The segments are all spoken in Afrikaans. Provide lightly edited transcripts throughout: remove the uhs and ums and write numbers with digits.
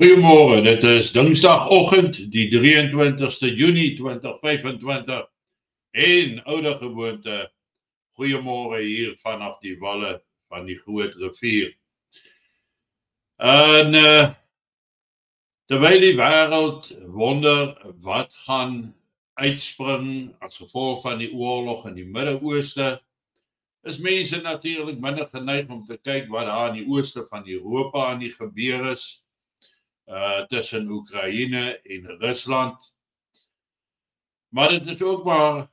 Goeiemôre, dit is Dinsdagoggend, die 23ste Junie 2025 en oude gewoonte, goeiemôre hier vanaf die walle van die Groot Rivier. En terwyl die wêreld wonder wat gaan uitspring as gevolg van die oorlog in die Midde-Ooste, is mense natuurlik minder geneig om te kyk wat daar in die ooste van Europa aan die gebeur is. Tussen Oekraïne en Rusland. Maar dit is ook maar,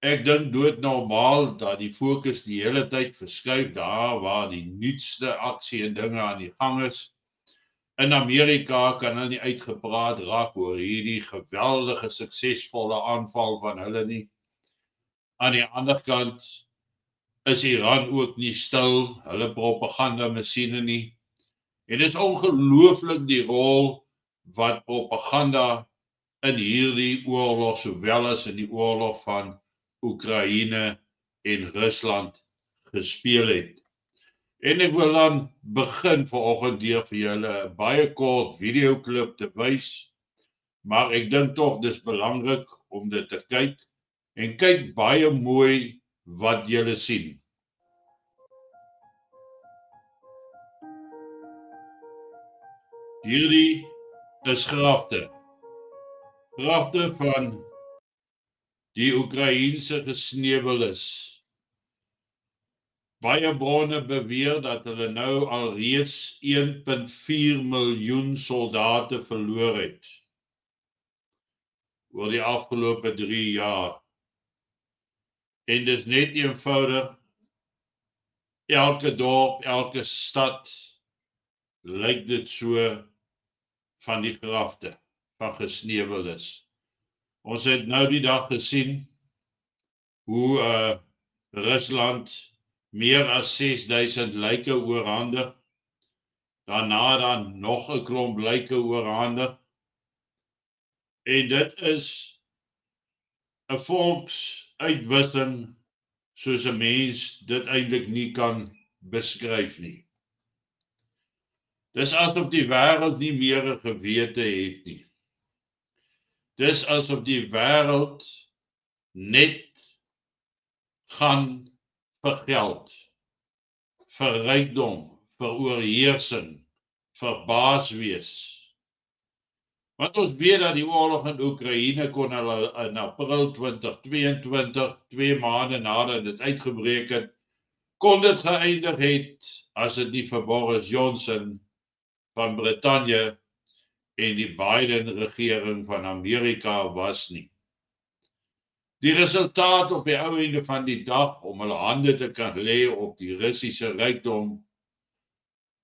ek dink doodnormaal dat die fokus die hele tyd verskuif daar waar die nuutste aksie en dinge aan die gang is. In Amerika kan hulle nie uitgepraat raak oor hierdie geweldige suksesvolle aanval van hulle nie. Aan die ander kant is Iran ook nie stil, hulle propaganda masjiene nie. En dit is ongelooflik die rol wat propaganda in hierdie oorlog, sowel as in die oorlog van Oekraïne en Rusland gespeel het. En ek wil dan begin vanoggend deur vir julle 'n baie kort videoklip te wys, maar ek dink tog dis belangrik om dit te kyk en kyk baie mooi wat julle sien. Hierdie is grafte van die Oekraïense gesneuweles. Baie bronne beweer dat hulle nou alreeds 1,4 miljoen soldate verloor het oor die afgelope 3 jaar. En dis net eenvoudig, elke dorp, elke stad lyk dit so van die grafte van gesneuweles. Ons het nou die dag gesien hoe Rusland meer as 6,000 lyke oorhandig, daarna dan nog 'n klomp lyke oorhandig. En dit is 'n volksuitwissing soos 'n mens dit eintlik nie kan beskryf nie. Dis asof die wêreld nie meer 'n gewete het nie. Dis asof die wêreld net gaan vir geld, vir rykdom, vir oorheersing, vir baas wees. Want ons weet dat die oorlog in Oekraïne kon al in April 2022, 2 maande nadat dit uitgebreek het, kon dit geëindig het as dit nie vir Boris Johnson van Brittanje en die Biden-regering van Amerika was nie. Die resultaat op die ou einde van die dag om hulle hande te kan lê op die Russiese rykdom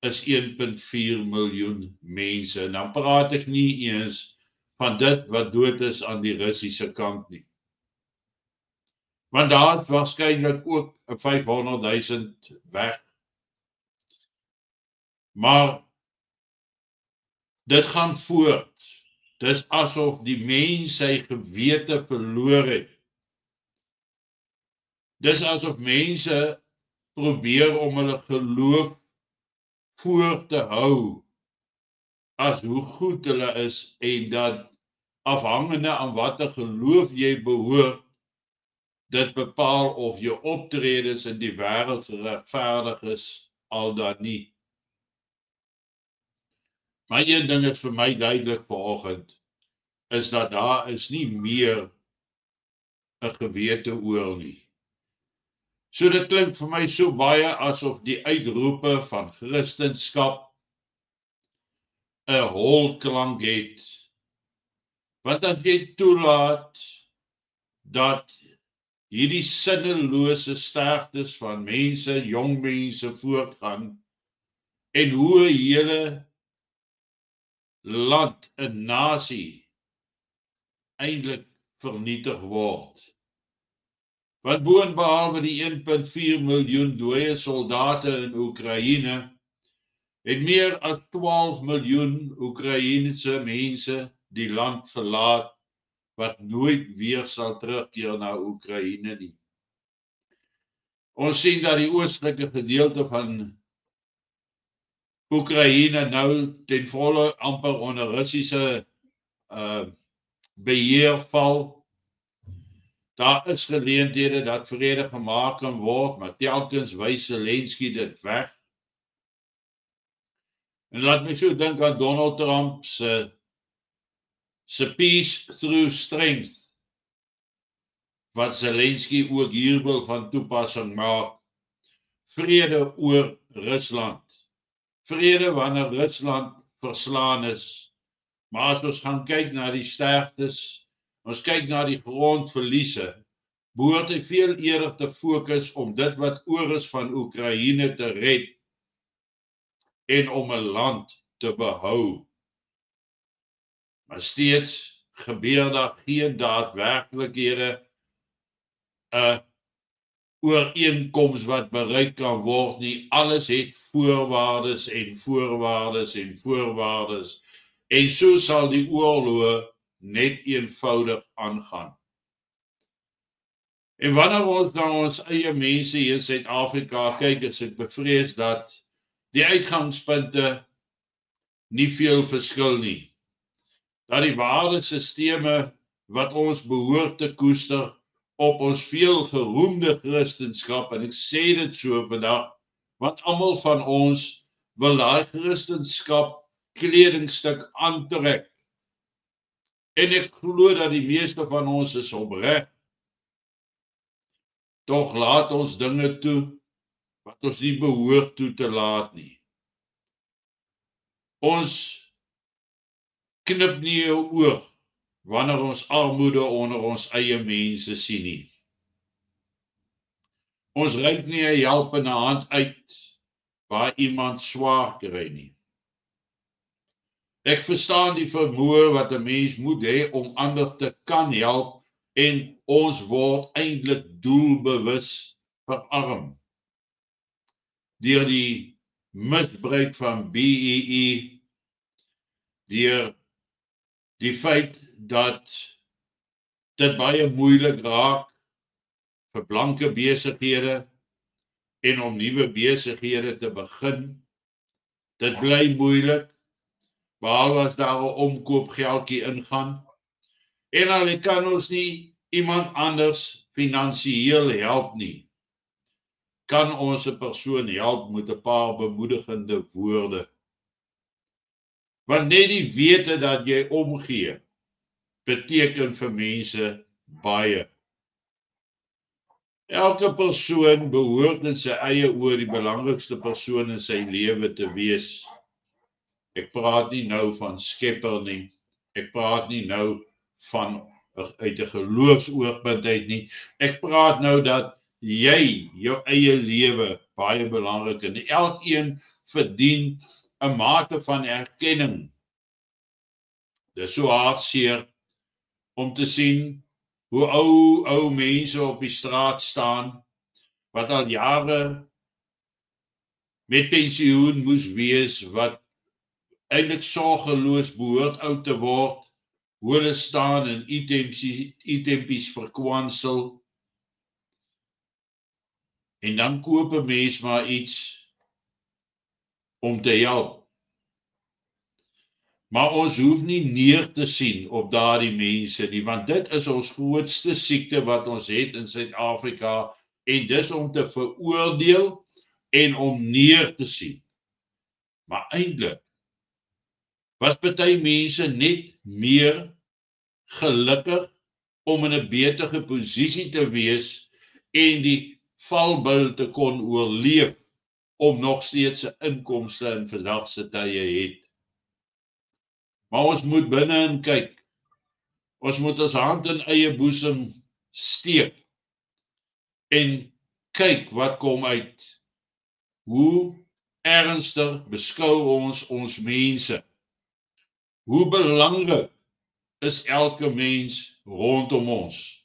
is 1,4 miljoen mense. En dan praat ek nie eens van dit wat dood is aan die Russiese kant nie. Want daar is waarskynlik ook 500,000 weg. Maar dit gaan voort. Dis asof die mens sy gewete verloor het. Dis asof mense probeer om hulle geloof voor te hou as hoe goed hulle is en dat afhangende aan watter geloof jy behoort, dit bepaal of jou optredes in die wêreld geregverdig is al dan nie. Maar een ding is vir my duidelik vanoggend, is dat daar is nie meer 'n gewete oor nie. So dit klink vir my so baie asof die uitroepe van Christendom 'n hol klank het. Want as jy toelaat dat hierdie sinnelose sterftes van mense, jong mense voortgaan en hoe 'n hele land, 'n nasie eintlik vernietig word. Want boonbehalwe die 1,4 miljoen dooie soldate in Oekraïne, het meer as 12 miljoen Oekraïense mense die land verlaat, wat nooit weer sal terugkeer na Oekraïne nie. Ons sien dat die oostelike gedeelte van Oekraïne nou ten volle amper onder Russiese beheer val. Daar is geleenthede dat vrede gemaak kan word, maar telkens wys Zelensky dit weg. En laat my so dink aan Donald Trump se peace through strength, wat Zelensky ook hier wil van toepassing maak. Vrede oor Rusland. Vrede wanneer Rusland verslaan is. Maar as ons gaan kyk na die sterftes, ons kyk na die grondverliese, behoort hy veel eerder te fokus om dit wat oor is van Oekraïne te red en om 'n land te behou. Maar steeds gebeur daar geen daadwerklikhede, 'n ooreenkoms wat bereik kan word nie. Alles het voorwaardes en voorwaardes en voorwaardes. En so sal die oorlog net eenvoudig aangaan. En wanneer ons na ons eie mense hier in Suid-Afrika kyk, is ek bevrees dat die uitgangspunte nie veel verskil nie. Dat die waardesisteme wat ons behoort te koester op ons veel geroemde Christenskap, en ek sê dit so vandag, want almal van ons wil daai Christenskap kledingstuk aantrek. En ek glo dat die meeste van ons is opreg. Tog laat ons dinge toe wat ons nie behoort toe te laat nie. Ons knip nie 'n oog wanneer ons armoede onder ons eie mense sien nie. Ons reik nie 'n helpende hand uit waar iemand swaar kry nie. Ek verstaan die vermoë wat 'n mens moet hê om ander te kan help, en ons word eintlik doelbewus verarm deur die misbruik van BEE, deur die feit dat dit baie moeilik raak vir blanke besighede en om nuwe besighede te begin. Dit bly moeilik, behalwe as daar 'n omkoopgeldjie ingaan. En al kan ons nie iemand anders finansiëel help nie, kan ons 'n persoon help met 'n paar bemoedigende woorde. Want net die wete dat jy omgee, beteken vir mense baie. Elke persoon behoort in sy eie oor die belangrikste persoon in sy lewe te wees. Ek praat nie nou van skepper nie. Ek praat nie nou van uit 'n geloofsoogpunt uit nie. Ek praat nou dat jy jou eie lewe baie belangrik is. Elkeen verdien 'n mate van erkenning. Dit is so hartseer om te sien hoe ou mense op die straat staan, wat al jare met pensioen moes wees, wat eintlik sorgeloos behoort oud te word, hoe hulle staan en itempies verkwansel. En dan koop 'n mens maar iets om te help. Maar ons hoef nie neer te sien op daardie mense nie, want dit is ons grootste siekte wat ons het in Suid-Afrika, en dis om te veroordeel en om neer te sien. Maar eintlik was party mense net meer gelukkig om in 'n betere posisie te wees en die valbuil te kon oorleef, om nog steeds 'n inkomste in vandag se tye het. Maar ons moet binne-in kyk. Ons moet ons hand in eie boesem steek en kyk wat kom uit. Hoe ernstig beskou ons mense? Hoe belangrik is elke mens rondom ons?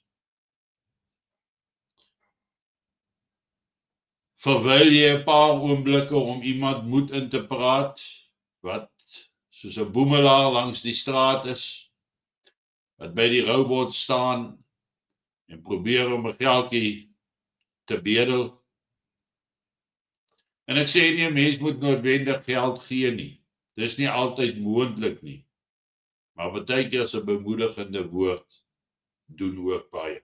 Verwyl jy 'n paar oomblikke om iemand moed in te praat, wat soos 'n boemelaar langs die straat is, wat by die robot staan en probeer om 'n geldjie te bedel? En ek sê nie 'n mens moet noodwendig geld gee nie. Dis nie altyd moontlik nie. Maar baie keer as 'n bemoedigende woord doen ook baie.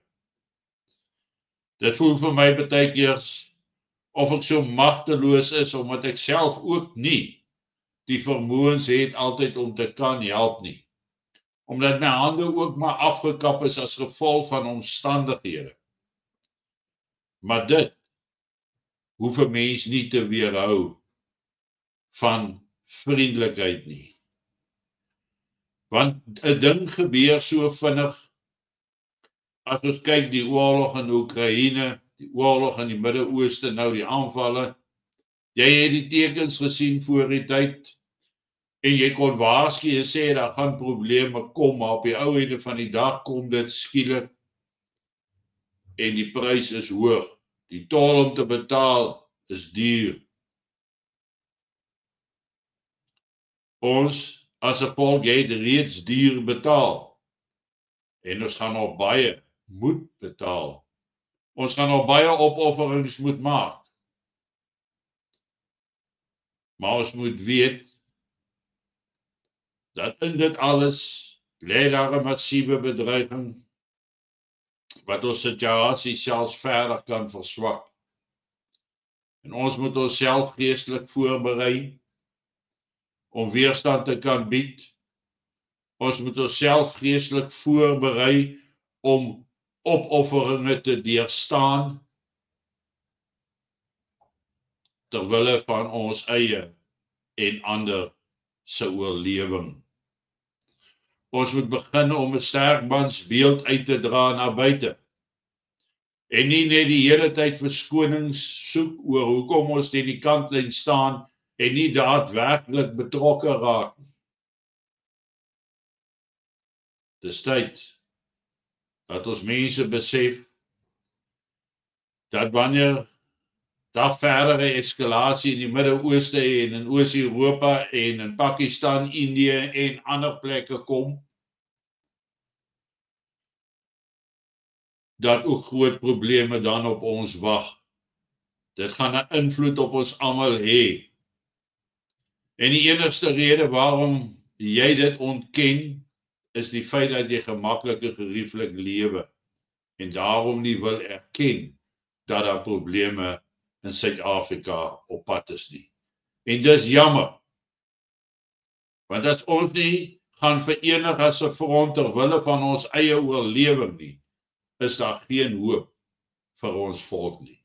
Dit voel vir my baie keer of ek so magteloos is omdat ek self ook nie die vermoëns het altyd om te kan help nie. Omdat my hande ook maar afgekap is as gevolg van omstandighede. Maar dit hoef 'n mens nie te weerhou van vriendelikheid nie. Want 'n ding gebeur so vinnig as ons kyk die oorlog in Oekraïne, die oorlog in die Midde-Ooste, nou die aanvalle. Jy het die tekens gesien voor die tyd en jy kon waarsku en sê daar gaan probleme kom, maar op die ou einde van die dag kom dit skielik en die prys is hoog. Die tol om te betaal is duur. Ons as 'n volk het reeds duur betaal. En ons gaan nog baie moet betaal. Ons gaan nog baie opofferings moet maak. Maar ons moet weet dat in dit alles lê daar 'n massiewe bedreiging wat ons situasie selfs verder kan verswak. En ons moet onsself geestelik voorberei om weerstand te kan bied. Ons moet onsself geestelik voorberei om opofferinge te deurstaan ter wille van ons eie en ander se oorlewing. Ons moet begin om 'n sterk mans beeld uit te dra na buite. En nie net die hele tyd verskonings soek oor hoekom ons teen die kantlyn staan en nie daadwerklik betrokke raak nie. Dis tyd dat ons mense besef dat wanneer daar verdere eskalasie in die Midde-Ooste en in Oos-Europa en in Pakistan, Indië en ander plekke kom, dat ook groot probleme dan op ons wag. Dit gaan 'n invloed op ons almal hê. En die enigste rede waarom jy dit ontken, is die feit dat jy gemaklik en gerieflik lewe en daarom nie wil erken dat daar probleme in Suid-Afrika op pad is nie. En dis jammer. Want as ons nie gaan verenig as 'n front ter wille van ons eie oorlewing nie, is daar geen hoop vir ons volk nie.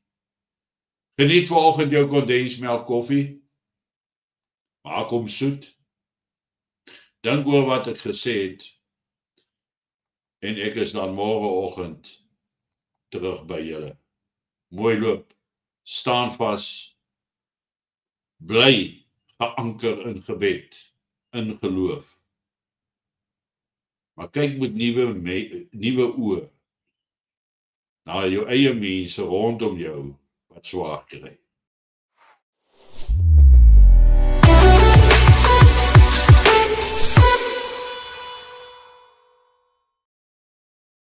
Geniet vanoggend jou kondensmelk koffie. Maak hom soet. Dink oor wat ek gesê het. En ek is dan môreoggend terug by julle. Mooi loop. Staan vas. Bly geanker in gebed, in geloof. Maar kyk met nuwe oë na jou eie mense rondom jou wat swaar kry.